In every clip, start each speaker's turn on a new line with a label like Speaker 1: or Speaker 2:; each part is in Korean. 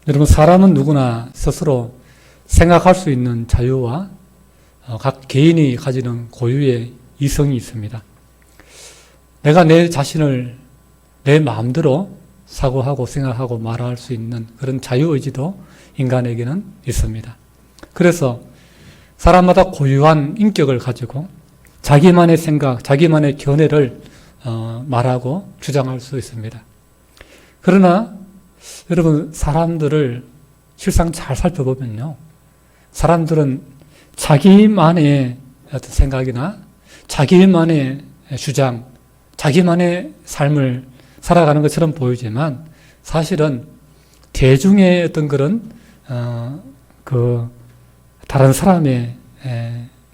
Speaker 1: 여러분, 사람은 누구나 스스로 생각할 수 있는 자유와 각 개인이 가지는 고유의 이성이 있습니다. 내가 내 자신을 내 마음대로 사고하고 생각하고 말할 수 있는 그런 자유의지도 인간에게는 있습니다. 그래서 사람마다 고유한 인격을 가지고 자기만의 생각, 자기만의 견해를 말하고 주장할 수 있습니다. 그러나 여러분, 사람들을 실상 잘 살펴보면요, 사람들은 자기만의 어떤 생각이나 자기만의 주장, 자기만의 삶을 살아가는 것처럼 보이지만 사실은 대중의 어떤 그런 다른 사람의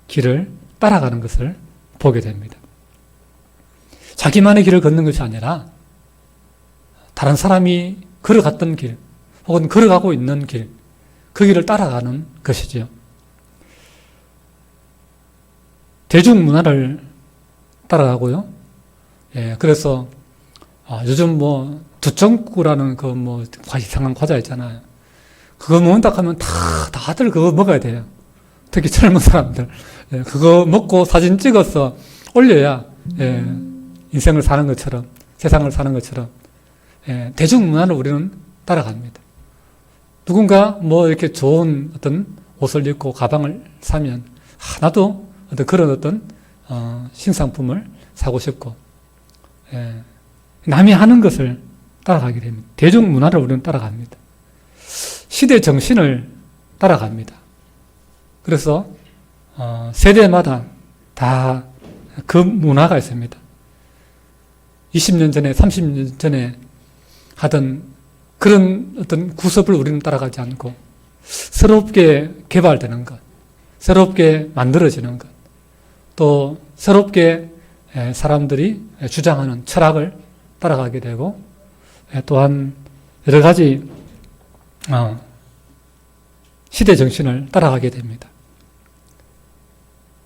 Speaker 1: 길을 따라가는 것을 보게 됩니다. 자기만의 길을 걷는 것이 아니라 다른 사람이 걸어갔던 길, 혹은 걸어가고 있는 길, 그 길을 따라가는 것이지요. 대중문화를 따라가고요. 그래서 요즘 두정국이라는 이상한 과자 있잖아요. 그거 먹는다 하면 다들 그거 먹어야 돼요. 특히 젊은 사람들. 그거 먹고 사진 찍어서 올려야 인생을 사는 것처럼, 세상을 사는 것처럼 대중문화를 우리는 따라갑니다. 누군가 이렇게 좋은 어떤 옷을 입고 가방을 사면 나도 그런 신상품을 사고 싶고, 남이 하는 것을 따라가게 됩니다. 대중문화를 우리는 따라갑니다. 시대 정신을 따라갑니다. 그래서 세대마다 다 그 문화가 있습니다. 20년 전에, 30년 전에 하던 그런 어떤 구습을 우리는 따라가지 않고 새롭게 개발되는 것, 새롭게 만들어지는 것, 또 새롭게 사람들이 주장하는 철학을 따라가게 되고, 또한 여러 가지 시대 정신을 따라가게 됩니다.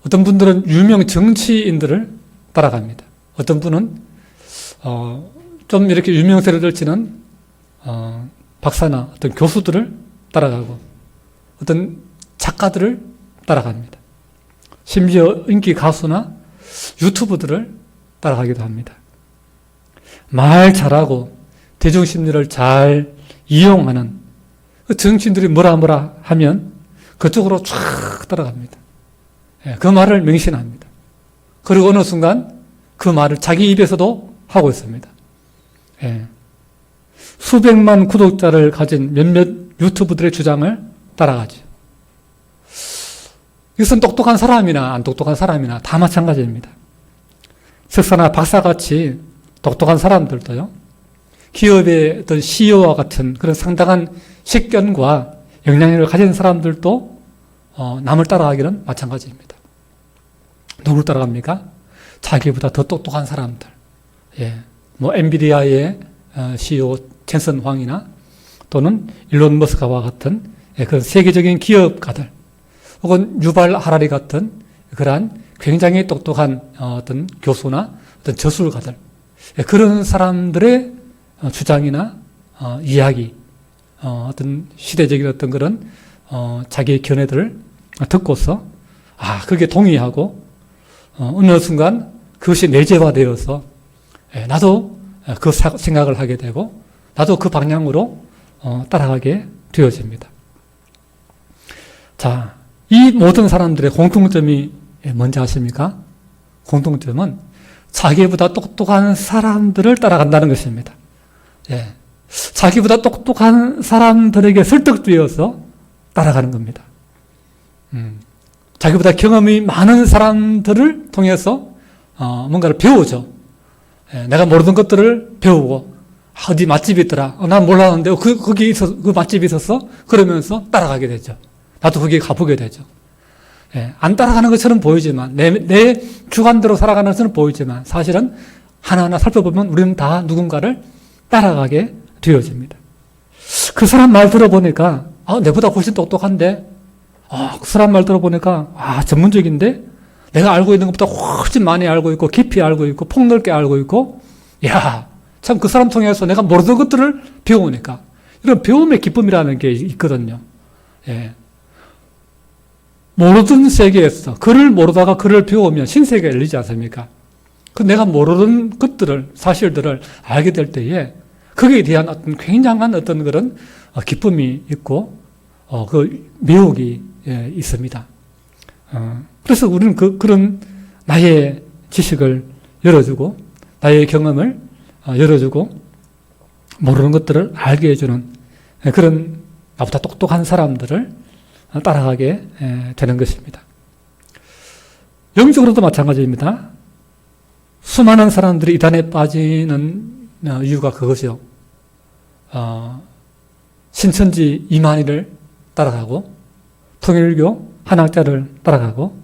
Speaker 1: 어떤 분들은 유명 정치인들을 따라갑니다. 어떤 분은 좀 이렇게 유명세를 떨치는 박사나 어떤 교수들을 따라가고, 어떤 작가들을 따라갑니다. 심지어 인기 가수나 유튜브들을 따라가기도 합니다. 말 잘하고 대중심리를 잘 이용하는 정치인들이 뭐라 하면 그쪽으로 쫙 따라갑니다. 그 말을 맹신합니다. 그리고 어느 순간 그 말을 자기 입에서도 하고 있습니다. 수백만 구독자를 가진 몇몇 유튜브들의 주장을 따라가죠. 이것은 똑똑한 사람이나 안 똑똑한 사람이나 다 마찬가지입니다. 석사나 박사같이 똑똑한 사람들도요, 기업의 어떤 CEO와 같은 그런 상당한 식견과 영향력을 가진 사람들도 남을 따라가기는 마찬가지입니다. 누굴 따라갑니까? 자기보다 더 똑똑한 사람들. 엔비디아의 CEO 젠슨 황이나 또는 일론 머스크와 같은 그런 세계적인 기업가들, 혹은 유발 하라리 같은 그러한 굉장히 똑똑한 어떤 교수나 어떤 저술가들, 그런 사람들의 주장이나 이야기, 어떤 시대적인 어떤 그런 자기의 견해들을 듣고서 그게 동의하고, 어느 순간 그것이 내재화되어서 나도 그 생각을 하게 되고 나도 그 방향으로 따라가게 되어집니다. 자, 이 모든 사람들의 공통점이 뭔지 아십니까? 공통점은 자기보다 똑똑한 사람들을 따라간다는 것입니다. 자기보다 똑똑한 사람들에게 설득되어서 따라가는 겁니다. 자기보다 경험이 많은 사람들을 통해서 뭔가를 배우죠. 내가 모르던 것들을 배우고, 어디 맛집이 있더라. 난 몰랐는데 거기 그 맛집이 있었어? 그러면서 따라가게 되죠. 나도 거기에 가보게 되죠. 안 따라가는 것처럼 보이지만, 내 주관대로 살아가는 것처럼 보이지만, 사실은 하나하나 살펴보면 우리는 다 누군가를 따라가게 되어집니다. 그 사람 말 들어보니까, 내보다 훨씬 똑똑한데, 그 사람 말 들어보니까, 전문적인데, 내가 알고 있는 것보다 훨씬 많이 알고 있고, 깊이 알고 있고, 폭넓게 알고 있고, 참 그 사람 통해서 내가 모르던 것들을 배우니까, 이런 배움의 기쁨이라는 게 있거든요. 예. 모르던 세계에서 글을 모르다가 글을 배우면 신세계가 열리지 않습니까? 그 내가 모르는 것들을, 사실들을 알게 될 때에 거기에 대한 어떤 굉장한 어떤 그런 기쁨이 있고, 그 매혹이 있습니다. 그래서 우리는 그런 나의 지식을 열어주고, 나의 경험을 열어주고, 모르는 것들을 알게 해주는 그런 나보다 똑똑한 사람들을 따라가게 되는 것입니다. 영적으로도 마찬가지입니다. 수많은 사람들이 이단에 빠지는 이유가 그것이요. 신천지 이만희를 따라가고, 통일교 한학자를 따라가고,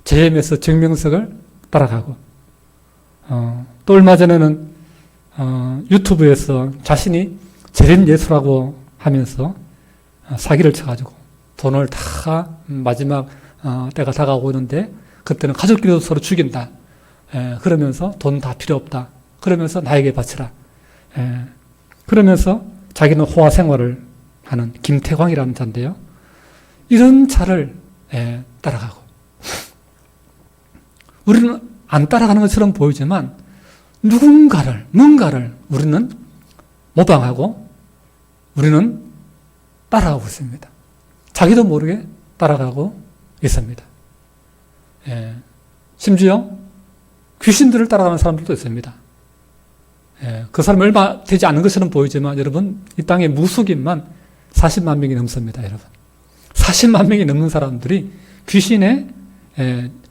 Speaker 1: JMS 정명석을 따라가고, 또 얼마 전에는 유튜브에서 자신이 재림 예수라고 하면서 사기를 쳐가지고 돈을 다 마지막 때가 다가오고 있는데 그때는 가족끼리도 서로 죽인다. 그러면서 돈 다 필요 없다. 그러면서 나에게 바치라. 그러면서 자기는 호화 생활을 하는 김태광이라는 자인데요. 이런 자를 따라가고 우리는 안 따라가는 것처럼 보이지만 뭔가를 우리는 모방하고 우리는 따라가고 있습니다. 자기도 모르게 따라가고 있습니다. 심지어 귀신들을 따라가는 사람들도 있습니다. 그 사람 얼마 되지 않은 것처럼 보이지만 여러분 이 땅에 무속인만 40만 명이 넘습니다. 여러분 40만 명이 넘는 사람들이 귀신의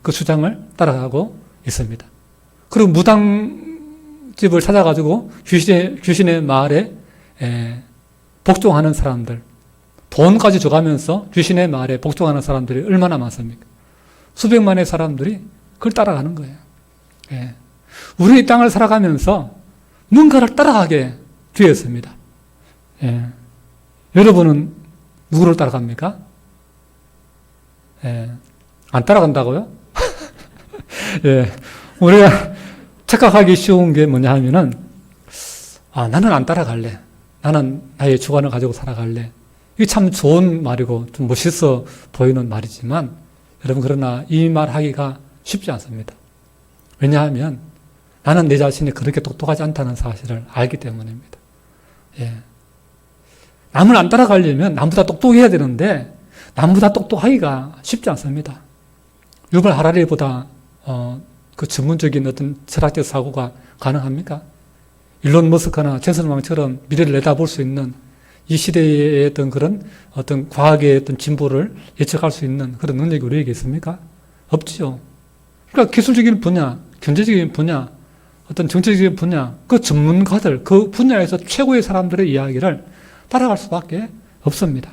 Speaker 1: 그 주장을 따라가고 있습니다. 그리고 무당집을 찾아가지고 귀신의 말에 복종하는 사람들, 돈까지 줘가면서 귀신의 말에 복종하는 사람들이 얼마나 많습니까? 수백만의 사람들이 그걸 따라가는 거예요. 우리 이 땅을 살아가면서 뭔가를 따라가게 되었습니다. 여러분은 누구를 따라갑니까? 안 따라간다고요? 우리가 착각하기 쉬운 게 뭐냐 하면은, 나는 안 따라갈래. 나는 나의 주관을 가지고 살아갈래. 이게 참 좋은 말이고 좀 멋있어 보이는 말이지만, 여러분, 그러나 이 말 하기가 쉽지 않습니다. 왜냐하면 나는 내 자신이 그렇게 똑똑하지 않다는 사실을 알기 때문입니다. 남을 안 따라가려면 남보다 똑똑해야 되는데, 남보다 똑똑하기가 쉽지 않습니다. 유발 하라리보다 그 전문적인 어떤 철학적 사고가 가능합니까? 일론 머스크나 젠슨 왕처럼 미래를 내다볼 수 있는 이 시대의 어떤 과학의 어떤 진보를 예측할 수 있는 그런 능력이 우리에게 있습니까? 없지요. 그러니까 기술적인 분야, 경제적인 분야, 어떤 정치적인 분야, 그 전문가들, 그 분야에서 최고의 사람들의 이야기를 따라갈 수밖에 없습니다.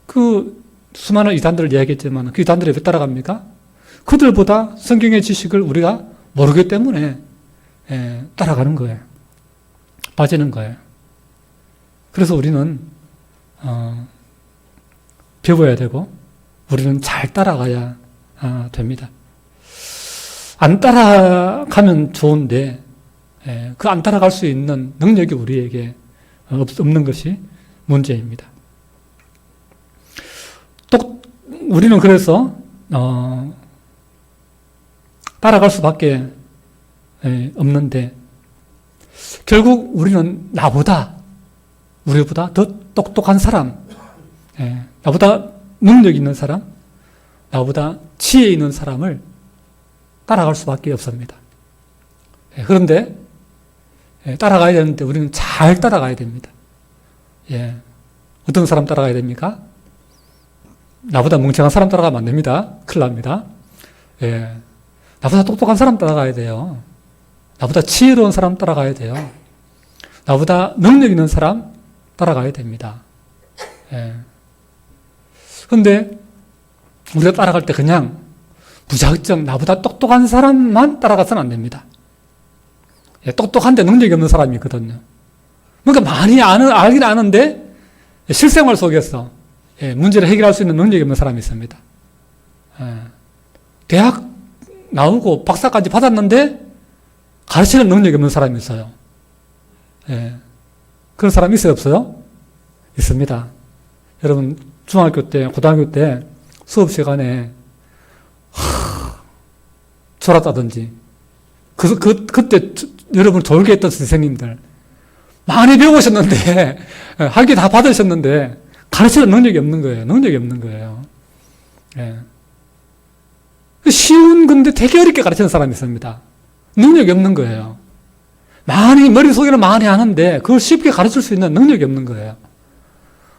Speaker 1: 그 수많은 이단들을 이야기했지만 그 이단들이 왜 따라갑니까? 그들보다 성경의 지식을 우리가 모르기 때문에 따라가는 거예요. 빠지는 거예요. 그래서 우리는 배워야 되고 우리는 잘 따라가야 됩니다. 안 따라가면 좋은데 그 안 따라갈 수 있는 능력이 우리에게 없는 것이 문제입니다. 또 우리는 그래서 따라갈 수밖에 없는데 결국 우리는 우리보다 더 똑똑한 사람, 나보다 능력 있는 사람, 나보다 지혜 있는 사람을 따라갈 수밖에 없습니다. 그런데 따라가야 되는데 우리는 잘 따라가야 됩니다. 어떤 사람 따라가야 됩니까? 나보다 멍청한 사람 따라가면 안 됩니다. 큰일 납니다. 나보다 똑똑한 사람 따라가야 돼요. 나보다 지혜로운 사람 따라가야 돼요. 나보다 능력 있는 사람 따라가야 됩니다. 그런데 우리가 따라갈 때 그냥 무작정 나보다 똑똑한 사람만 따라가서는 안 됩니다. 똑똑한데 능력이 없는 사람이 있거든요. 그러니까 많이 알긴 아는데 실생활 속에서 문제를 해결할 수 있는 능력이 없는 사람이 있습니다. 대학 나오고 박사까지 받았는데 가르치는 능력이 없는 사람이 있어요. 그런 사람 있어요, 없어요? 있습니다. 여러분, 중학교 때, 고등학교 때 수업 시간에 졸았다든지, 그때 여러분 졸게 했던 선생님들, 많이 배우셨는데, 학위 다 받으셨는데, 가르치는 능력이 없는 거예요. 능력이 없는 거예요. 예. 쉬운 건데 되게 어렵게 가르치는 사람이 있습니다. 능력이 없는 거예요. 머릿속에는 많이 하는데, 그걸 쉽게 가르칠 수 있는 능력이 없는 거예요.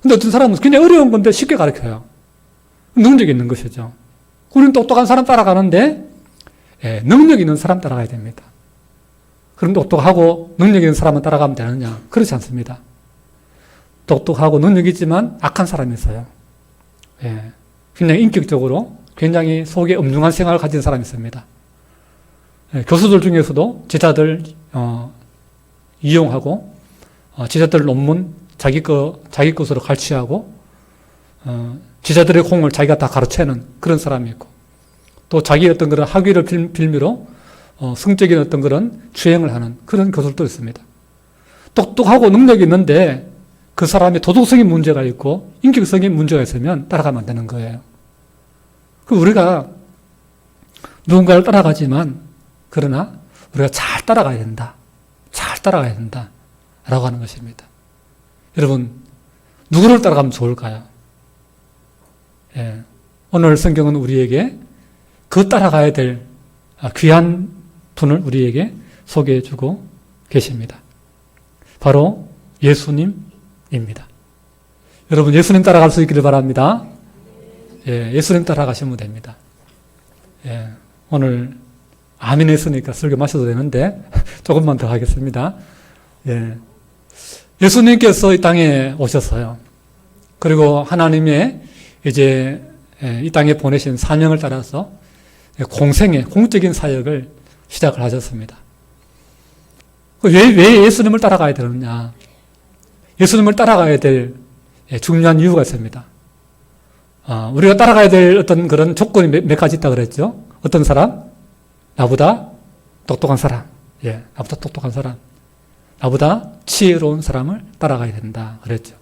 Speaker 1: 근데 어떤 사람은 그냥 어려운 건데 쉽게 가르쳐요. 능력이 있는 것이죠. 우리는 똑똑한 사람 따라가는데, 예, 능력 있는 사람 따라가야 됩니다. 그럼 똑똑하고 능력 있는 사람은 따라가면 되느냐? 그렇지 않습니다. 똑똑하고 능력이 있지만 악한 사람이 있어요. 예, 굉장히 인격적으로 굉장히 속에 엄중한 생활을 가진 사람이 있습니다. 예, 교수들 중에서도 제자들 이용하고 제자들 논문 자기 것으로 갈취하고 제자들의 공을 자기가 다 가로채는 그런 사람이 있고, 또 자기 어떤 그런 학위를 빌미로 성적인 어떤 그런 주행을 하는 그런 교수들도 있습니다. 똑똑하고 능력이 있는데 그 사람의 도덕성에 문제가 있고 인격성에 문제가 있으면 따라가면 안 되는 거예요. 우리가 누군가를 따라가지만, 그러나 우리가 잘 따라가야 된다. 잘 따라가야 된다. 라고 하는 것입니다. 여러분, 누구를 따라가면 좋을까요? 예, 오늘 성경은 우리에게 그 따라가야 될 귀한 분을 우리에게 소개해 주고 계십니다. 바로 예수님입니다. 여러분, 예수님 따라갈 수 있기를 바랍니다. 예, 예수님 따라가시면 됩니다. 예, 오늘 아멘 했으니까 설교 마셔도 되는데 조금만 더 하겠습니다. 예, 예수님께서 이 땅에 오셨어요. 그리고 하나님의 이제 이 땅에 보내신 사명을 따라서 공적인 사역을 시작을 하셨습니다. 왜 예수님을 따라가야 되느냐? 예수님을 따라가야 될 중요한 이유가 있습니다. 우리가 따라가야 될 어떤 그런 조건이 몇 가지 있다고 그랬죠? 어떤 사람? 나보다 똑똑한 사람. 예, 나보다 똑똑한 사람. 나보다 지혜로운 사람을 따라가야 된다. 그랬죠.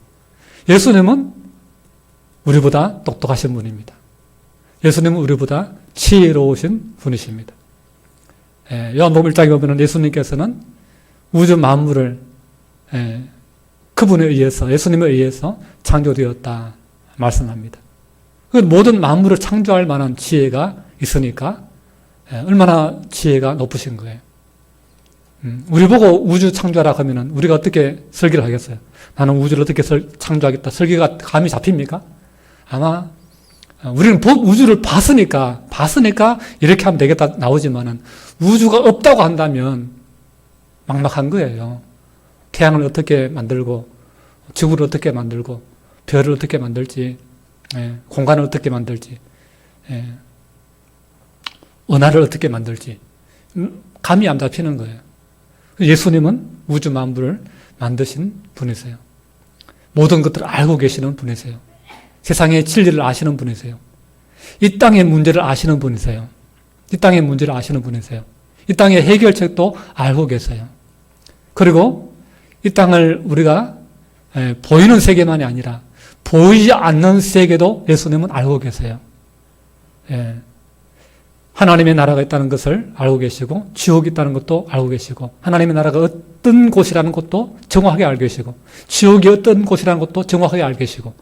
Speaker 1: 예수님은 우리보다 똑똑하신 분입니다. 예수님은 우리보다 지혜로우신 분이십니다. 요한복음 1장에 보면 예수님께서는 우주 만물을 그분에 의해서, 예수님에 의해서 창조되었다 말씀합니다. 그 모든 만물을 창조할 만한 지혜가 있으니까 얼마나 지혜가 높으신 거예요. 우리 보고 우주 창조하라 하면은 우리가 어떻게 설계를 하겠어요? 나는 우주를 어떻게 창조하겠다. 설계가 감이 잡힙니까? 아마 우리는 우주를 봤으니까 이렇게 하면 되겠다 나오지만은 우주가 없다고 한다면 막막한 거예요. 태양을 어떻게 만들고 지구를 어떻게 만들고 별을 어떻게 만들지, 공간을 어떻게 만들지, 은하를 어떻게 만들지 감이 안 잡히는 거예요. 예수님은 우주 만물을 만드신 분이세요. 모든 것들을 알고 계시는 분이세요. 세상의 진리를 아시는 분이세요. 이 땅의 문제를 아시는 분이세요. 이 땅의 문제를 아시는 분이세요. 이 땅의 해결책도 알고 계세요. 그리고 이 땅을 우리가 보이는 세계만이 아니라 보이지 않는 세계도 예수님은 알고 계세요. 하나님의 나라가 있다는 것을 알고 계시고, 지옥이 있다는 것도 알고 계시고, 하나님의 나라가 어떤 곳이라는 것도 정확하게 알고 계시고, 지옥이 어떤 곳이라는 것도 정확하게 알고 계시고,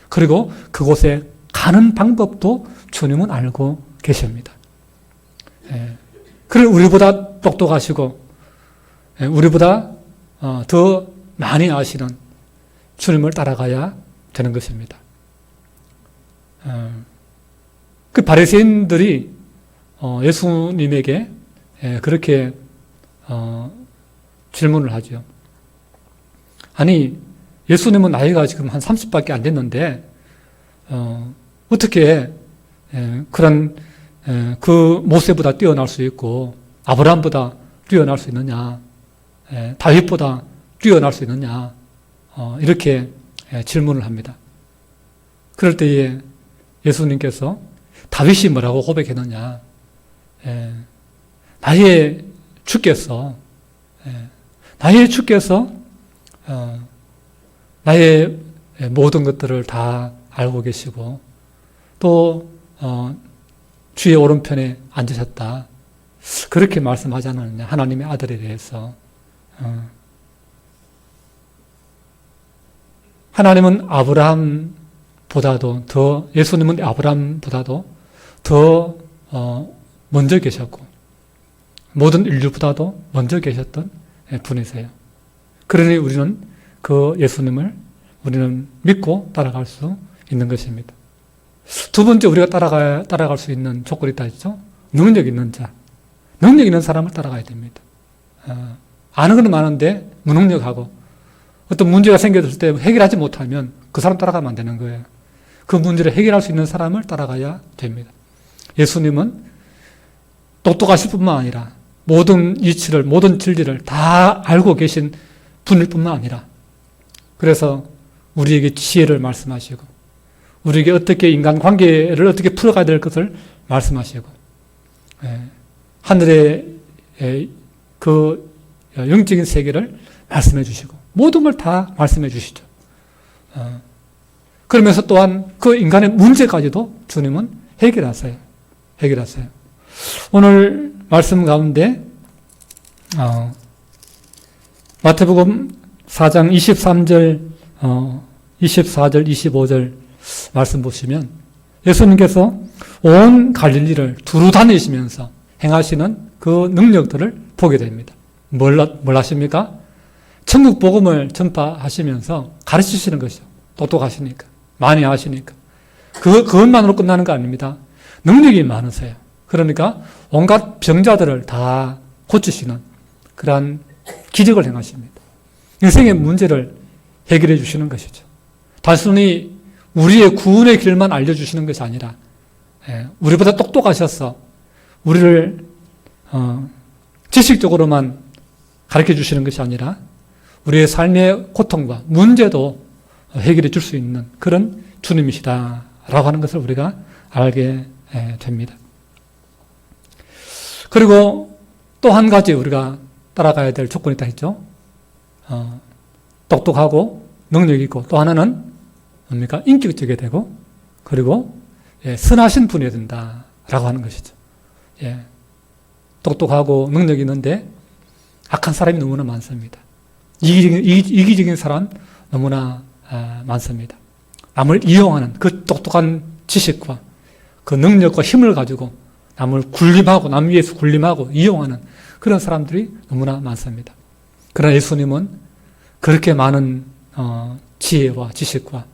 Speaker 1: 그리고 그곳에 가는 방법도 주님은 알고 계십니다. 그리고 우리보다 똑똑하시고, 우리보다 더 많이 아시는 주님을 따라가야 되는 것입니다. 그 바리새인들이 예수님에게 그렇게 질문을 하죠. 아니, 예수님은 나이가 지금 한 30밖에 안 됐는데 어떻게 그런 그 모세보다 뛰어날 수 있고 아브라함보다 뛰어날 수 있느냐, 다윗보다 뛰어날 수 있느냐, 이렇게 질문을 합니다. 그럴 때에 예수님께서 다윗이 뭐라고 고백했느냐, 나의 주께서 나의 모든 것들을 다 알고 계시고 또 주의 오른편에 앉으셨다. 그렇게 말씀하지 않았느냐. 하나님의 아들에 대해서. 하나님은 아브라함보다도 더, 예수님은 아브라함보다도 더 먼저 계셨고 모든 인류보다도 먼저 계셨던 분이세요. 그러니 우리는 그 예수님을 우리는 믿고 따라갈 수 있는 것입니다. 두 번째 우리가 따라갈 수 있는 조건이 있다 했죠. 능력 있는 자. 능력 있는 사람을 따라가야 됩니다. 아는 건 많은데 무능력하고 어떤 문제가 생겼을 때 해결하지 못하면 그 사람 따라가면 안 되는 거예요. 그 문제를 해결할 수 있는 사람을 따라가야 됩니다. 예수님은 똑똑하실 뿐만 아니라 모든 이치를, 모든 진리를 다 알고 계신 분일 뿐만 아니라 그래서 우리에게 지혜를 말씀하시고 우리에게 어떻게 인간관계를 어떻게 풀어가야 될 것을 말씀하시고 하늘의 그 영적인 세계를 말씀해 주시고 모든 걸 다 말씀해 주시죠. 그러면서 또한 그 인간의 문제까지도 주님은 해결하세요. 오늘 말씀 가운데 마태복음 4장 23절, 24절, 25절 말씀 보시면 예수님께서 온 갈릴리를 두루 다니시면서 행하시는 그 능력들을 보게 됩니다. 뭘 하십니까? 천국 복음을 전파하시면서 가르치시는 것이죠. 똑똑하시니까. 많이 아시니까. 그것만으로 끝나는 거 아닙니다. 능력이 많으세요. 그러니까 온갖 병자들을 다 고치시는 그러한 기적을 행하십니다. 인생의 문제를 해결해 주시는 것이죠. 단순히 우리의 구원의 길만 알려주시는 것이 아니라 우리보다 똑똑하셔서 우리를 지식적으로만 가르쳐 주시는 것이 아니라 우리의 삶의 고통과 문제도 해결해 줄 수 있는 그런 주님이시다라고 하는 것을 우리가 알게 됩니다. 그리고 또 한 가지 우리가 따라가야 될 조건이 있다 했죠. 똑똑하고 능력 있고 또 하나는 뭡니까? 인격적이 되고 그리고 선하신 분이어야 된다라고 하는 것이죠. 똑똑하고 능력이 있는데 악한 사람이 너무나 많습니다. 이기적인 사람 너무나 많습니다. 남을 이용하는 그 똑똑한 지식과 그 능력과 힘을 가지고 남을 굴림하고 남 위에서 굴림하고 이용하는 그런 사람들이 너무나 많습니다. 그러나 예수님은 그렇게 많은 지혜와 지식과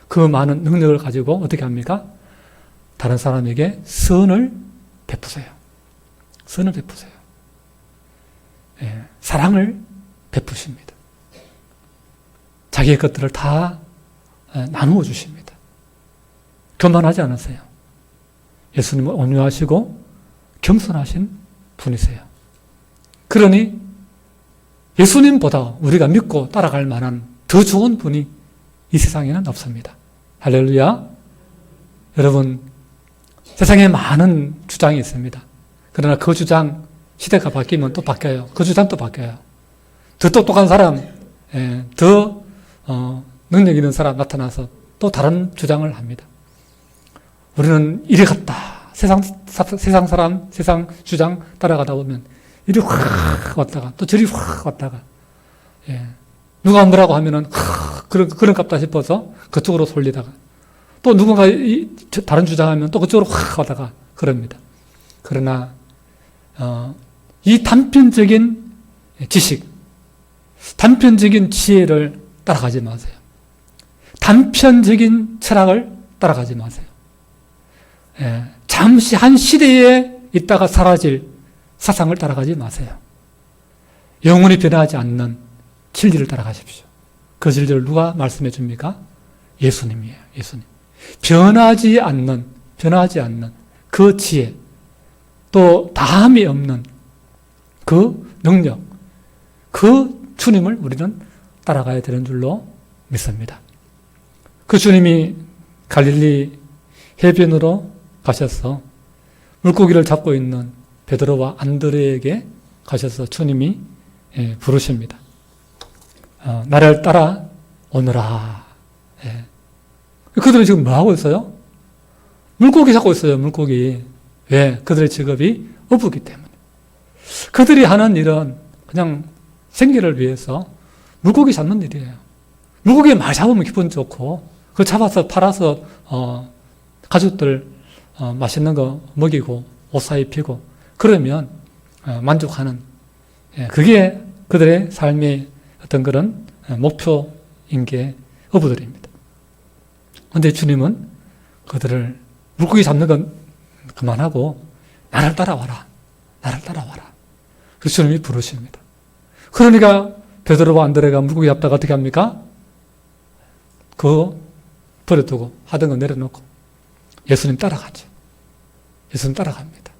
Speaker 1: 그 많은 능력을 가지고 어떻게 합니까? 다른 사람에게 선을 베푸세요. 선을 베푸세요. 사랑을 베푸십니다. 자기의 것들을 다 나누어 주십니다. 교만하지 않으세요. 예수님은 온유하시고 겸손하신 분이세요. 그러니 예수님보다 우리가 믿고 따라갈 만한 더 좋은 분이 이 세상에는 없습니다. 할렐루야. 여러분, 세상에 많은 주장이 있습니다. 그러나 그 주장, 시대가 바뀌면 또 바뀌어요. 그 주장도 바뀌어요. 더 똑똑한 사람, 더 능력 있는 사람 나타나서 또 다른 주장을 합니다. 우리는 이리 갔다. 세상 사람, 세상 주장 따라가다 보면 이리 확 왔다가 또 저리 확 왔다가 누가 뭐라고 하면은 그런 값다 싶어서 그쪽으로 솔리다가 또 누군가 다른 주장하면 또 그쪽으로 확 왔다가 그럽니다. 그러나 이 단편적인 지식, 단편적인 지혜를 따라가지 마세요. 단편적인 철학을 따라가지 마세요. 잠시 한 시대에 있다가 사라질 사상을 따라가지 마세요. 영원히 변하지 않는 진리를 따라가십시오. 그 진리를 누가 말씀해 줍니까? 예수님이에요. 예수님. 변하지 않는 그 지혜, 또 다함이 없는 그 능력, 그 주님을 우리는 따라가야 되는 줄로 믿습니다. 그 주님이 갈릴리 해변으로 가셔서 물고기를 잡고 있는 베드로와 안드레에게 가셔서 주님이 부르십니다. 나를 따라 오너라. 예. 그들은 지금 뭐 하고 있어요? 물고기 잡고 있어요, 물고기. 왜? 그들의 직업이 어부기 때문에. 그들이 하는 일은 그냥 생계를 위해서 물고기 잡는 일이에요. 물고기 많이 잡으면 기분 좋고, 그거 잡아서 팔아서, 가족들, 맛있는 거 먹이고, 옷 사입히고, 그러면, 만족하는, 예, 그게 그들의 삶의 어떤 그런 목표인 게 어부들입니다. 그런데 주님은 그들을 물고기 잡는 건 그만하고 나를 따라와라. 나를 따라와라. 그래서 주님이 부르십니다. 그러니까 베드로와 안드레가 물고기 잡다가 어떻게 합니까? 그거 버려두고 하던 거 내려놓고 예수님 따라가죠. 예수님 따라갑니다.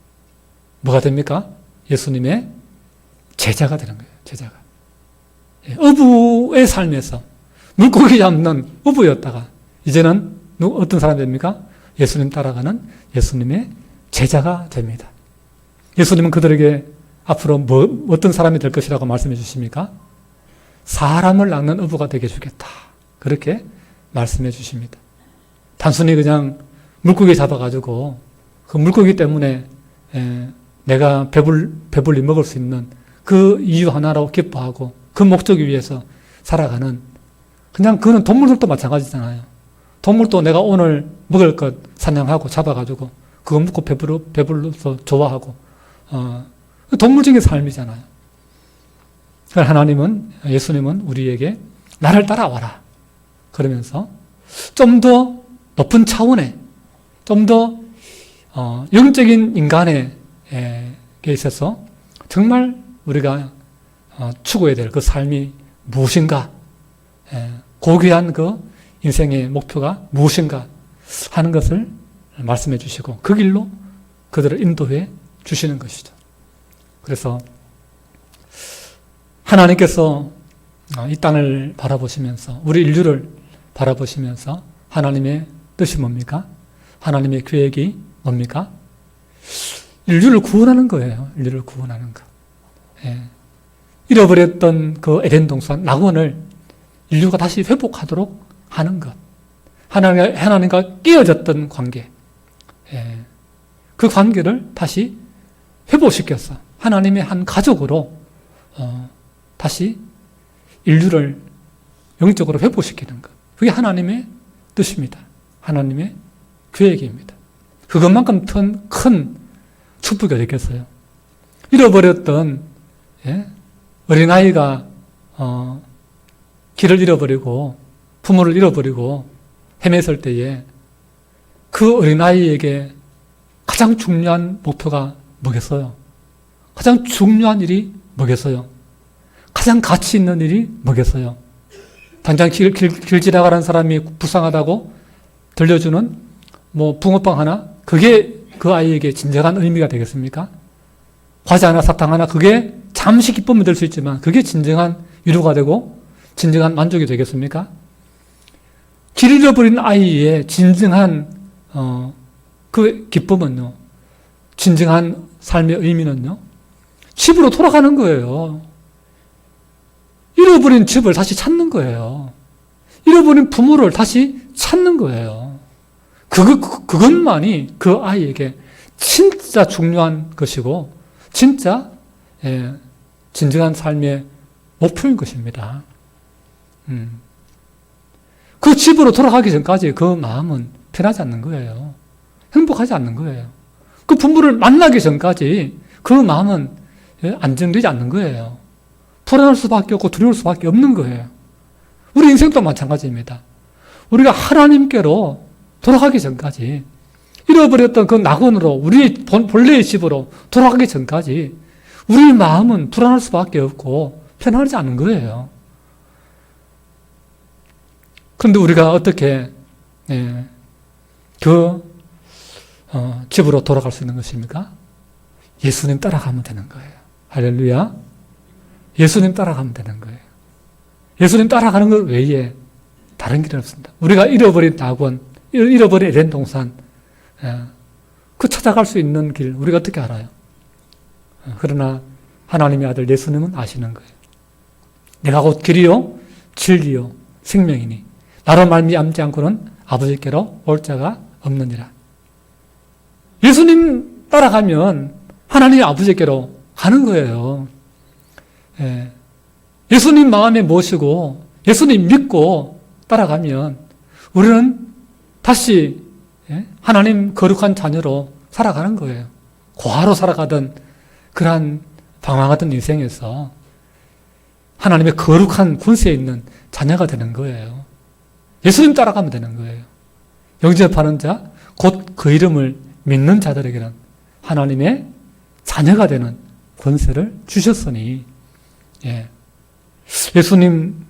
Speaker 1: 뭐가 됩니까? 예수님의 제자가 되는 거예요. 제자가. 어부의 삶에서 물고기 잡는 어부였다가 이제는 어떤 사람이 됩니까? 예수님 따라가는 예수님의 제자가 됩니다. 예수님은 그들에게 앞으로 어떤 사람이 될 것이라고 말씀해 주십니까? 사람을 낚는 어부가 되게 해주겠다. 그렇게 말씀해 주십니다. 단순히 그냥 물고기 잡아가지고 그 물고기 때문에 내가 배불리 먹을 수 있는 그 이유 하나로 기뻐하고 그 목적을 위해서 살아가는, 그냥 그거는 동물들도 마찬가지잖아요. 동물도 내가 오늘 먹을 것 사냥하고 잡아가지고 그거 먹고 배불러서 좋아하고 동물적인 삶이잖아요. 하나님은, 예수님은 우리에게 나를 따라와라 그러면서 좀 더 높은 차원의, 좀 더 영적인 인간에 있어서 정말 우리가 추구해야 될 그 삶이 무엇인가, 고귀한 그 인생의 목표가 무엇인가 하는 것을 말씀해 주시고 그 길로 그들을 인도해 주시는 것이죠. 그래서 하나님께서 이 땅을 바라보시면서, 우리 인류를 바라보시면서 하나님의 뜻이 뭡니까? 하나님의 계획이 뭡니까? 인류를 구원하는 거예요. 인류를 구원하는 것. 잃어버렸던 그 에덴 동산, 낙원을 인류가 다시 회복하도록 하는 것. 하나님과 끼어졌던 관계. 그 관계를 다시 회복시켜서 하나님의 한 가족으로 다시 인류를 영적으로 회복시키는 것. 그게 하나님의 뜻입니다. 하나님의 계획입니다. 그것만큼 큰 축복이 되겠어요. 잃어버렸던 어린아이가 길을 잃어버리고 부모를 잃어버리고 헤맸을 때에 그 어린아이에게 가장 중요한 목표가 뭐겠어요? 가장 중요한 일이 뭐겠어요? 가장 가치 있는 일이 뭐겠어요? 당장 길 지나가는 사람이 불쌍하다고 들려주는 붕어빵 하나? 그게 그 아이에게 진정한 의미가 되겠습니까? 과자 하나, 사탕 하나, 그게 잠시 기쁨이 될 수 있지만 그게 진정한 위로가 되고 진정한 만족이 되겠습니까? 길 잃어버린 아이의 진정한 그 기쁨은요, 진정한 삶의 의미는요, 집으로 돌아가는 거예요. 잃어버린 집을 다시 찾는 거예요. 잃어버린 부모를 다시 찾는 거예요. 그것만이 그 아이에게 진짜 중요한 것이고, 진짜, 진정한 삶의 목표인 것입니다. 그 집으로 돌아가기 전까지 그 마음은 편하지 않는 거예요. 행복하지 않는 거예요. 그 부모를 만나기 전까지 그 마음은 안정되지 않는 거예요. 불안할 수밖에 없고 두려울 수밖에 없는 거예요. 우리 인생도 마찬가지입니다. 우리가 하나님께로 돌아가기 전까지, 잃어버렸던 그 낙원으로, 우리 본래의 집으로 돌아가기 전까지 우리 마음은 불안할 수밖에 없고 편하지 않은 거예요. 그런데 우리가 어떻게 집으로 돌아갈 수 있는 것입니까? 예수님 따라가면 되는 거예요. 할렐루야. 예수님 따라가면 되는 거예요. 예수님 따라가는 것 외에 다른 길은 없습니다. 우리가 잃어버린 낙원, 잃어버린 에덴 동산, 그 찾아갈 수 있는 길 우리가 어떻게 알아요? 그러나 하나님의 아들 예수님은 아시는 거예요. 내가 곧 길이요 진리요 생명이니 나로 말미암지 않고는 아버지께로 올 자가 없느니라. 예수님 따라가면 하나님 아버지께로 가는 거예요. 예수님 마음에 모시고 예수님 믿고 따라가면 우리는 다시 하나님 거룩한 자녀로 살아가는 거예요. 고아로 살아가던 그러한 방황하던 인생에서 하나님의 거룩한 군세에 있는 자녀가 되는 거예요. 예수님 따라가면 되는 거예요. 영접하는 자, 곧 그 이름을 믿는 자들에게는 하나님의 자녀가 되는 권세를 주셨으니, 예수님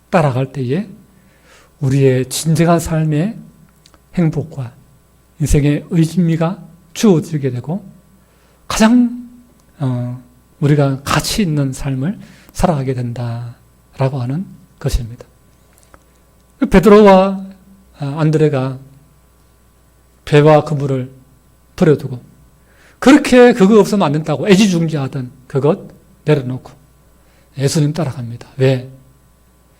Speaker 1: 따라갈 때에 우리의 진정한 삶의 행복과 인생의 의미가 주어지게 되고 가장 우리가 가치 있는 삶을 살아가게 된다라고 하는 것입니다. 베드로와 안드레가 배와 그물을 버려두고 그렇게 그거 없으면 안 된다고 애지중지하던 그것 내려놓고 예수님 따라갑니다. 왜?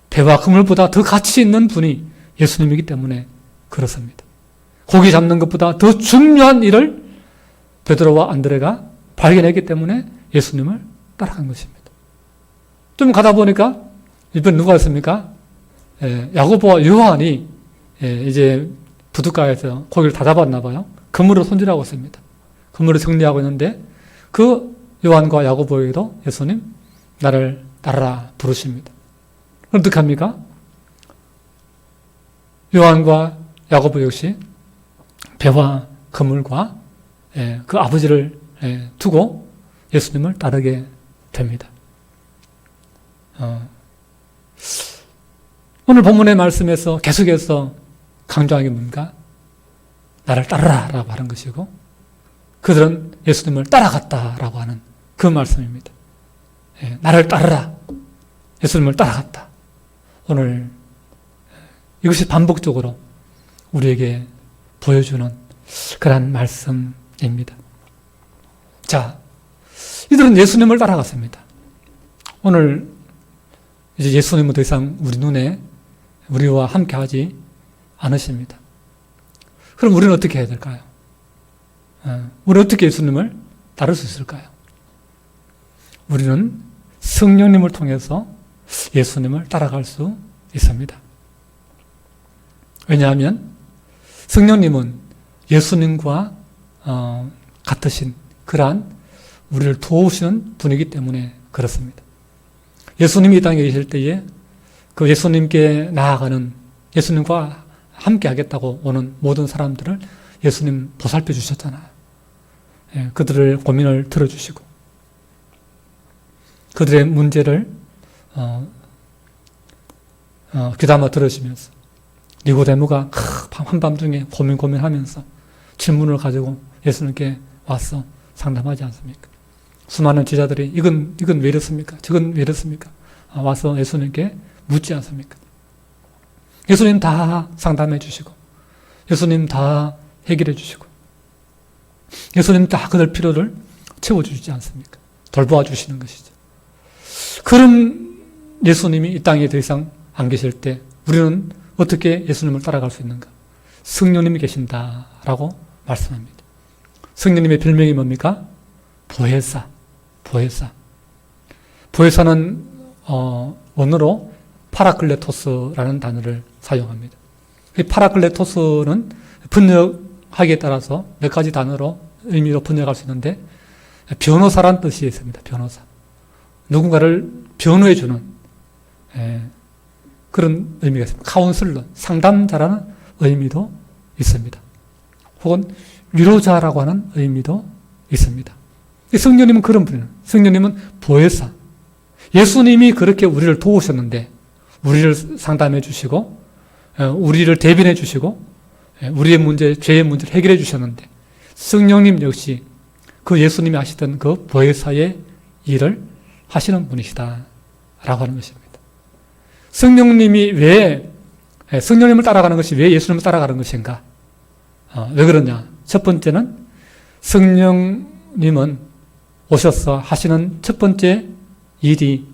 Speaker 1: 배와 그물보다 더 가치 있는 분이 예수님이기 때문에 그렇습니다. 고기 잡는 것보다 더 중요한 일을 베드로와 안드레가 발견했기 때문에 예수님을 따라간 것입니다. 좀 가다 보니까 이번 누가 있습니까? 야고보와 요한이 이제 부둣가에서 고기를 다 잡았나 봐요. 그물을 손질하고 있습니다. 그물을 정리하고 있는데 그 요한과 야고보에게도 예수님 나를 따르라 부르십니다. 어떻게 합니까? 요한과 야고보 역시 배와 그물과 그 아버지를 두고 예수님을 따르게 됩니다. 오늘 본문의 말씀에서 계속해서 강조하는 게 뭡니까? 나를 따르라 라고 하는 것이고 그들은 예수님을 따라갔다라고 하는 그 말씀입니다. 나를 따르라. 예수님을 따라갔다. 오늘 이것이 반복적으로 우리에게 보여주는 그런 말씀입니다. 자, 이들은 예수님을 따라갔습니다. 오늘 이제 예수님은 더 이상 우리 눈에 우리와 함께 하지 않으십니다. 그럼 우리는 어떻게 해야 될까요? 우리는 어떻게 예수님을 따를 수 있을까요? 우리는 성령님을 통해서 예수님을 따라갈 수 있습니다. 왜냐하면 성령님은 예수님과 같으신 그러한 우리를 도우시는 분이기 때문에 그렇습니다. 예수님이 이 땅에 계실 때에 그 예수님께 나아가는 예수님과 함께 하겠다고 오는 모든 사람들을 예수님 보살펴 주셨잖아요. 그들의 고민을 들어주시고 그들의 문제를 귀담아 들으시면서 니고데모가 한밤중에 고민하면서 질문을 가지고 예수님께 와서 상담하지 않습니까? 수많은 제자들이 이건 왜 이렇습니까? 저건 왜 이렇습니까? 와서 예수님께 묻지 않습니까? 예수님 다 상담해 주시고 예수님 다 해결해 주시고 예수님 다 그들 필요를 채워주지 않습니까? 돌보아 주시는 것이죠. 그런 예수님이 이 땅에 더 이상 안 계실 때 우리는 어떻게 예수님을 따라갈 수 있는가? 성령님이 계신다라고 말씀합니다. 성령님의 별명이 뭡니까? 보혜사. 보혜사는 원어로 파라클레토스라는 단어를 사용합니다. 이 파라클레토스는 번역하기에 따라서 몇 가지 단어로 의미로 번역할 수 있는데 변호사란 뜻이 있습니다. 변호사. 누군가를 변호해주는 그런 의미가 있습니다. 카운슬러, 상담자라는 의미도 있습니다. 혹은 위로자라고 하는 의미도 있습니다. 성령님은 그런 분이에요. 성령님은 보혜사. 예수님이 그렇게 우리를 도우셨는데 우리를 상담해 주시고 우리를 대변해 주시고 우리의 문제, 죄의 문제를 해결해 주셨는데 성령님 역시 그 예수님이 하시던 그 보혜사의 일을 하시는 분이시다 라고 하는 것입니다. 성령님이 성령님을 따라가는 것이 왜 예수님을 따라가는 것인가? 왜 그러냐? 첫 번째는 성령님은 오셔서 하시는 첫 번째 일이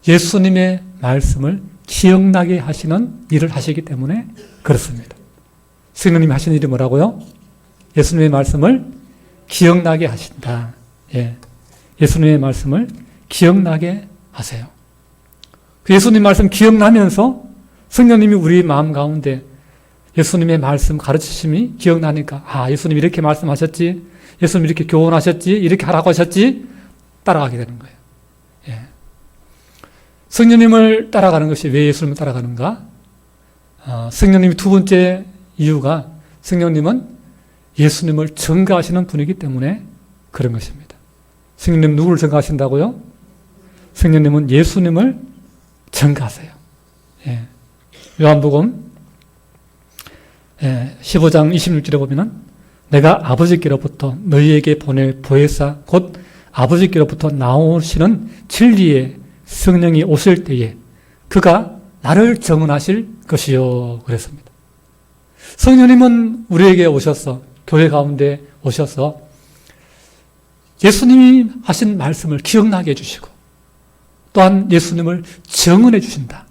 Speaker 1: 예수님의 말씀을 기억나게 하시는 일을 하시기 때문에 그렇습니다. 성령님이 하시는 일이 뭐라고요? 예수님의 말씀을 기억나게 하신다. 예. 예수님의 말씀을 기억나게 하세요. 그 예수님 말씀 기억나면서 성령님이 우리 마음 가운데 예수님의 말씀 가르치심이 기억나니까, 아, 예수님 이렇게 말씀하셨지, 예수님 이렇게 교훈하셨지, 이렇게 하라고 하셨지, 따라가게 되는 거예요. 예. 성령님을 따라가는 것이 왜 예수님을 따라가는가? 성령님이 두 번째 이유가 성령님은 예수님을 증거하시는 분이기 때문에 그런 것입니다. 성령님 누구를 증거하신다고요? 성령님은 예수님을 증거하세요. 예. 요한복음 15장 26절에 보면은 내가 아버지께로부터 너희에게 보낼 보혜사 곧 아버지께로부터 나오시는 진리의 성령이 오실 때에 그가 나를 증언하실 것이요 그랬습니다. 성령님은 우리에게 오셔서 교회 가운데 오셔서 예수님이 하신 말씀을 기억나게 해주시고 또한 예수님을 증언해 주신다.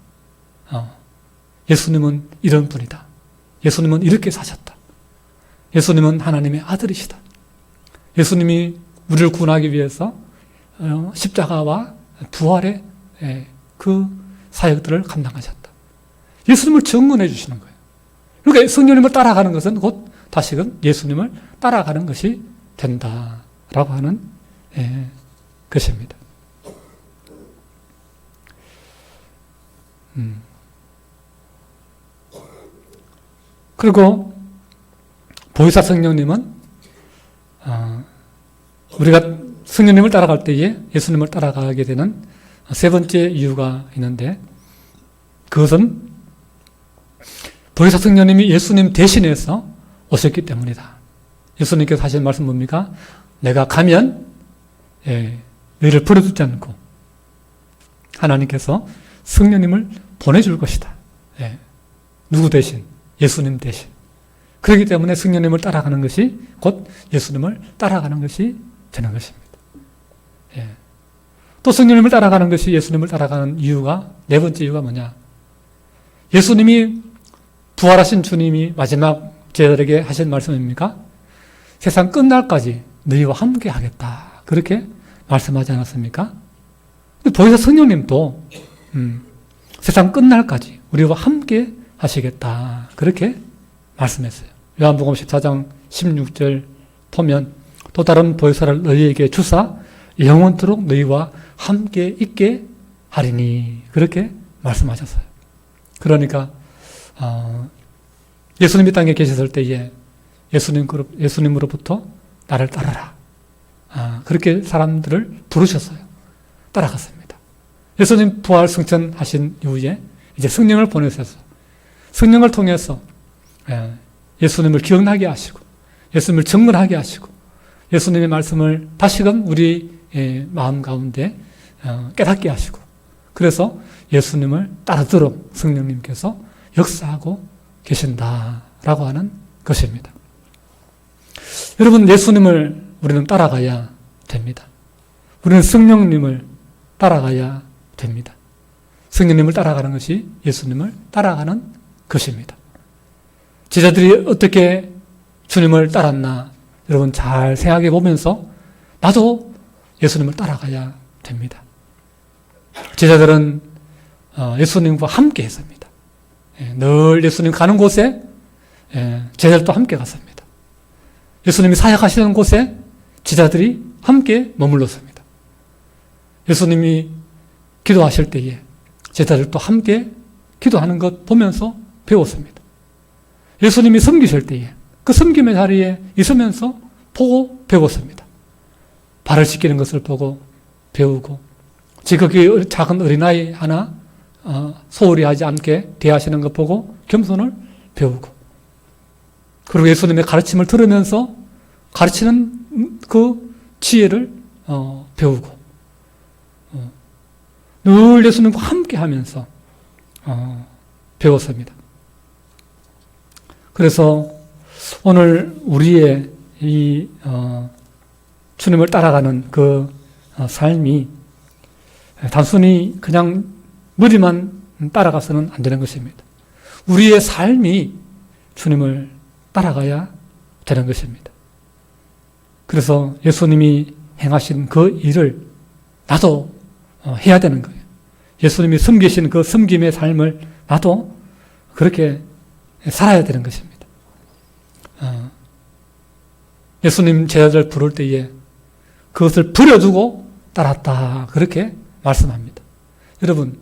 Speaker 1: 예수님은 이런 분이다. 예수님은 이렇게 사셨다. 예수님은 하나님의 아들이시다. 예수님이 우리를 구원하기 위해서 십자가와 부활의 그 사역들을 감당하셨다. 예수님을 증언해 주시는 거예요. 그러니까 성령님을 따라가는 것은 곧 다시금 예수님을 따라가는 것이 된다라고 하는 것입니다. 그리고 보혜사 성령님은 우리가 성령님을 따라갈 때에 예수님을 따라가게 되는 세 번째 이유가 있는데 그것은 보혜사 성령님이 예수님 대신해서 오셨기 때문이다. 예수님께서 하신 말씀 뭡니까? 내가 가면 너희를 버려두지 않고 하나님께서 성령님을 보내줄 것이다. 누구 대신? 예수님 대신. 그렇기 때문에 성령님을 따라가는 것이 곧 예수님을 따라가는 것이 되는 것입니다. 또 성령님을 따라가는 것이 예수님을 따라가는 이유가 네 번째 이유가 뭐냐? 예수님이 부활하신 주님이 마지막 제자들에게 하신 말씀입니까? 세상 끝날까지 너희와 함께 하겠다. 그렇게 말씀하지 않았습니까? 보혜사 성령님도 세상 끝날까지 우리와 함께 하시겠다. 그렇게 말씀했어요. 요한복음 14장 16절 보면 또 다른 보혜사를 너희에게 주사 영원토록 너희와 함께 있게 하리니 그렇게 말씀하셨어요. 그러니까 예수님이 땅에 계셨을 때에 예수님으로부터 나를 따르라. 그렇게 사람들을 부르셨어요. 따라갔습니다. 예수님 부활 승천하신 이후에 이제 성령을 보내셔서 성령을 통해서 예수님을 기억나게 하시고 예수님을 증언하게 하시고 예수님의 말씀을 다시금 우리 마음 가운데 깨닫게 하시고 그래서 예수님을 따르도록 성령님께서 역사하고 계신다라고 하는 것입니다. 여러분, 예수님을 우리는 따라가야 됩니다. 우리는 성령님을 따라가야 됩니다. 성령님을 따라가는 것이 예수님을 따라가는 것입니다. 제자들이 어떻게 주님을 따랐나 여러분 잘 생각해 보면서 나도 예수님을 따라가야 됩니다. 제자들은 예수님과 함께 했습니다. 늘 예수님 가는 곳에 제자들도 함께 갔습니다. 예수님이 사역하시는 곳에 제자들이 함께 머물렀습니다. 예수님이 기도하실 때에 제자들도 함께 기도하는 것 보면서 배웠습니다. 예수님이 섬기실 때에 그 섬김의 자리에 있으면서 보고 배웠습니다. 발을 씻기는 것을 보고 배우고 지극히 작은 어린아이 하나 소홀히 하지 않게 대하시는 것 보고 겸손을 배우고 그리고 예수님의 가르침을 들으면서 가르치는 그 지혜를 배우고 늘 예수님과 함께 하면서 배웠습니다. 그래서 오늘 우리의 이 주님을 따라가는 그 삶이 단순히 그냥 머리만 따라가서는 안 되는 것입니다. 우리의 삶이 주님을 따라가야 되는 것입니다. 그래서 예수님이 행하신 그 일을 나도 해야 되는 거예요. 예수님이 섬기신 그 섬김의 삶을 나도 그렇게 살아야 되는 것입니다. 예수님 제자들 부를 때에 그것을 버려두고 따랐다. 그렇게 말씀합니다. 여러분,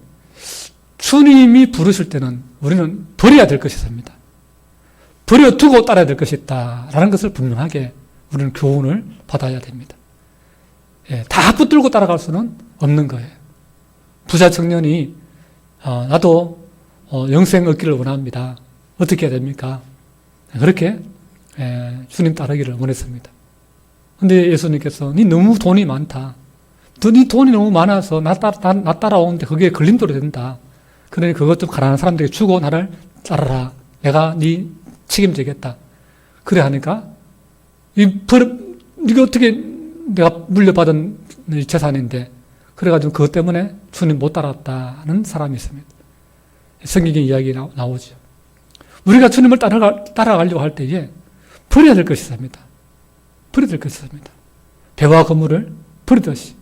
Speaker 1: 주님이 부르실 때는 우리는 버려야 될 것이 있습니다. 버려두고 따라야 될 것이 있다라는 것을 분명하게 우리는 교훈을 받아야 됩니다. 다 붙들고 따라갈 수는 없는 거예요. 부자 청년이 나도 영생 얻기를 원합니다. 어떻게 해야 됩니까? 그렇게 주님 따르기를 원했습니다. 근데 예수님께서 네 너무 돈이 많다. 네 돈이 너무 많아서 나 따라오는데 그게 걸림돌이 된다. 그러니 그것 좀 가난한 사람들에게 주고 나를 따라라. 내가 네 책임지겠다. 그래 하니까 이게 어떻게 내가 물려받은 재산인데 그래가지고 그것 때문에 주님 못 따랐다는 사람이 있습니다. 성경의 이야기 나오죠. 우리가 주님을 따라가려고 할 때에 버려야 될 것이 있습니다. 버려야 될 것이 있습니다. 배와 그물을 버리듯이.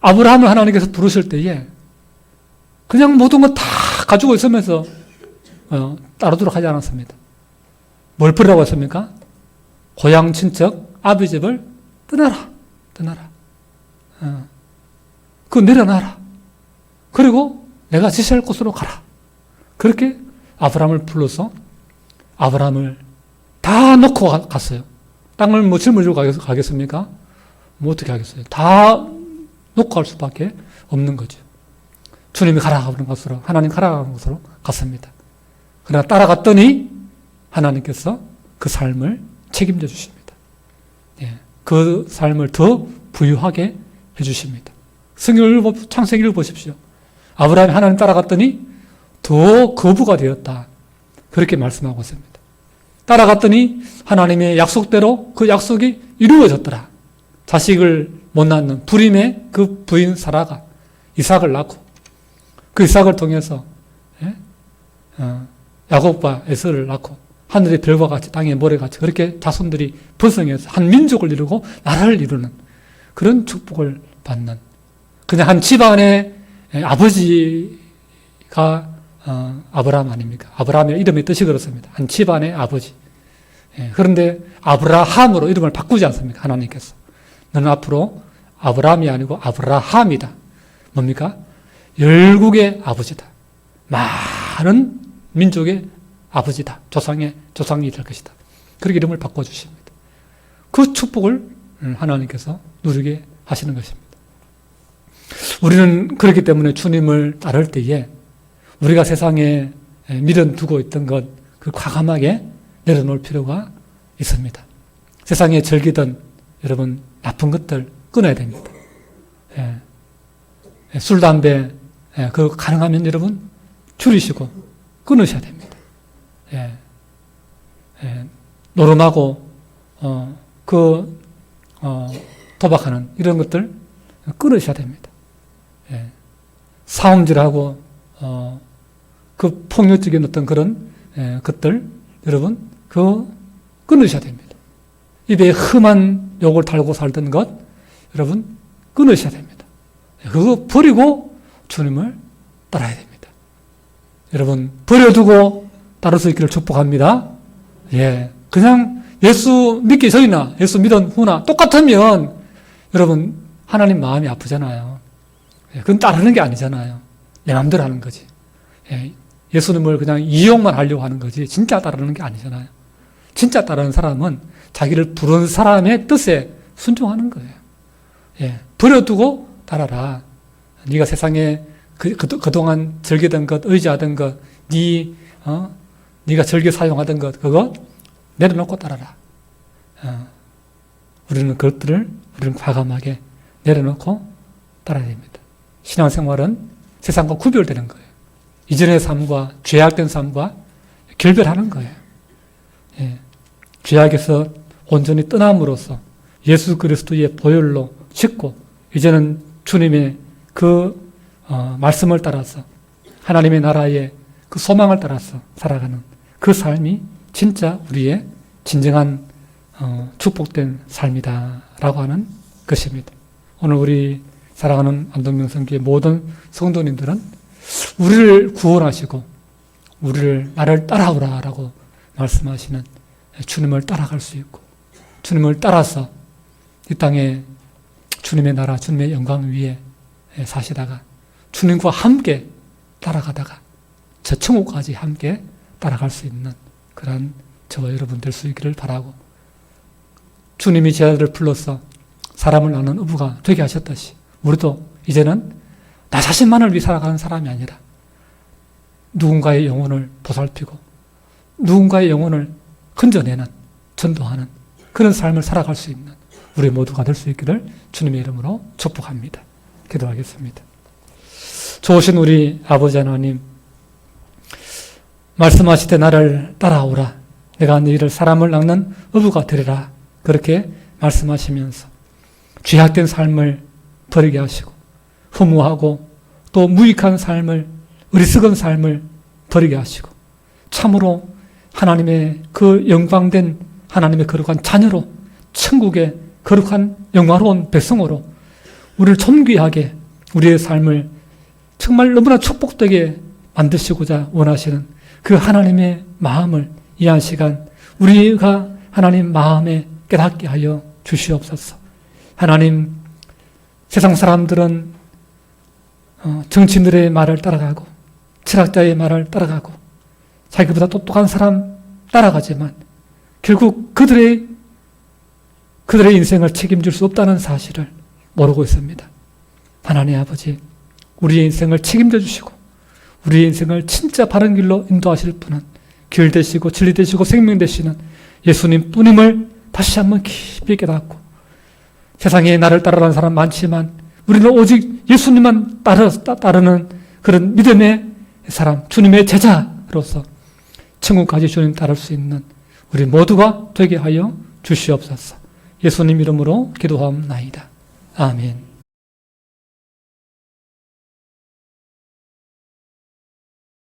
Speaker 1: 아브라함을 하나님께서 부르실 때에 그냥 모든 거 다 가지고 있으면서 따르도록 하지 않았습니다. 뭘 버리라고 했습니까? 고향 친척 아비 집을 떠나라. 그거 내려놔라. 그리고 내가 지시할 곳으로 가라. 그렇게 아브라함을 불러서 아브라함을 다 놓고 갔어요. 땅을 뭐 짊어지고 가겠습니까? 뭐 어떻게 하겠어요? 다 놓고 갈 수밖에 없는 거죠. 주님이 가라가는 곳으로, 하나님 가라가는 곳으로 갔습니다. 그러나 따라갔더니 하나님께서 그 삶을 책임져 주십니다. 그 삶을 더 부유하게 해주십니다. 창세기를 보십시오. 아브라함이 하나님 따라갔더니 더 거부가 되었다. 그렇게 말씀하고 있습니다. 따라갔더니 하나님의 약속대로 그 약속이 이루어졌더라. 자식을 못 낳는 불임의 그 부인 사라가 이삭을 낳고 그 이삭을 통해서 야곱과 에서를 낳고 하늘의 별과 같이 땅의 모래같이 그렇게 자손들이 번성해서 한 민족을 이루고 나라를 이루는 그런 축복을 받는 그냥 한 집안의 아버지가 아브라함 아닙니까? 아브라함의 이름의 뜻이 그렇습니다. 한 집안의 아버지. 그런데 아브라함으로 이름을 바꾸지 않습니까? 하나님께서. 너는 앞으로 아브라함이 아니고 아브라함이다. 뭡니까? 열국의 아버지다. 많은 민족의 아버지다. 조상이 될 것이다. 그렇게 이름을 바꿔주십니다. 그 축복을 하나님께서 누리게 하시는 것입니다. 우리는 그렇기 때문에 주님을 따를 때에 우리가 세상에 밀어두고 있던 것, 그 과감하게 내려놓을 필요가 있습니다. 세상에 즐기던 여러분 나쁜 것들 끊어야 됩니다. 술, 담배, 그 가능하면 여러분 줄이시고 끊으셔야 됩니다. 노름하고 도박하는 이런 것들 끊으셔야 됩니다. 싸움질하고 그 폭력적인 어떤 그런 것들 여러분 그거 끊으셔야 됩니다. 입에 흠한 욕을 달고 살던 것 여러분 끊으셔야 됩니다. 그거 버리고 주님을 따라야 됩니다. 여러분 버려두고 따를 수 있기를 축복합니다. 그냥 예수 믿기 전이나 예수 믿은 후나 똑같으면 여러분 하나님 마음이 아프잖아요. 그건 따르는 게 아니잖아요. 내 마음대로 하는 거지. 예수님을 그냥 이용만 하려고 하는 거지 진짜 따르는 게 아니잖아요. 진짜 따르는 사람은 자기를 부른 사람의 뜻에 순종하는 거예요. 버려두고 따라라. 네가 세상에 그동안 즐기던 것, 의지하던 것, 네가 즐겨 사용하던 것, 그거 내려놓고 따라라. 우리는 그것들을 과감하게 내려놓고 따라야 됩니다. 신앙생활은 세상과 구별되는 거예요. 이전의 삶과 죄악된 삶과 결별하는 거예요. 죄악에서 온전히 떠남으로써 예수 그리스도의 보혈로 씻고 이제는 주님의 그 말씀을 따라서 하나님의 나라의 그 소망을 따라서 살아가는 그 삶이 진짜 우리의 진정한 축복된 삶이다라고 하는 것입니다. 오늘 우리 사랑하는 안동명 성교의 모든 성도님들은 우리를 구원하시고 우리를 나를 따라오라라고 말씀하시는 주님을 따라갈 수 있고 주님을 따라서 이 땅에 주님의 나라, 주님의 영광 위에 사시다가 주님과 함께 따라가다가 저 천국까지 함께 따라갈 수 있는 그런 저와 여러분 될 수 있기를 바라고 주님이 제자들을 불러서 사람을 낳는 어부가 되게 하셨듯이 우리도 이제는 나 자신만을 위해 살아가는 사람이 아니라 누군가의 영혼을 보살피고 누군가의 영혼을 건져내는 전도하는 그런 삶을 살아갈 수 있는 우리 모두가 될 수 있기를 주님의 이름으로 축복합니다. 기도하겠습니다. 좋으신 우리 아버지 하나님, 말씀하시되 나를 따라오라. 내가 너희를 사람을 낚는 어부가 되리라. 그렇게 말씀하시면서 죄악된 삶을 버리게 하시고 허무하고 또 무익한 삶을, 어리석은 삶을 버리게 하시고 참으로 하나님의 그 영광된 하나님의 거룩한 자녀로 천국의 거룩한 영화로운 백성으로 우리를 존귀하게 우리의 삶을 정말 너무나 축복되게 만드시고자 원하시는 그 하나님의 마음을 이 한 시간 우리가 하나님 마음에 깨닫게 하여 주시옵소서. 하나님, 세상 사람들은 정치인들의 말을 따라가고 철학자의 말을 따라가고 자기보다 똑똑한 사람 따라가지만 결국 그들의 인생을 책임질 수 없다는 사실을 모르고 있습니다. 하나님 아버지, 우리의 인생을 책임져 주시고 우리의 인생을 진짜 바른 길로 인도하실 분은 길 되시고 진리 되시고 생명 되시는 예수님 뿐임을 다시 한번 깊이 깨닫고 세상에 나를 따르는 사람 많지만 우리는 오직 예수님만 따르는 그런 믿음의 사람, 주님의 제자로서 천국까지 주님 따를 수 있는 우리 모두가 되게 하여 주시옵소서. 예수님 이름으로 기도하옵나이다. 아멘.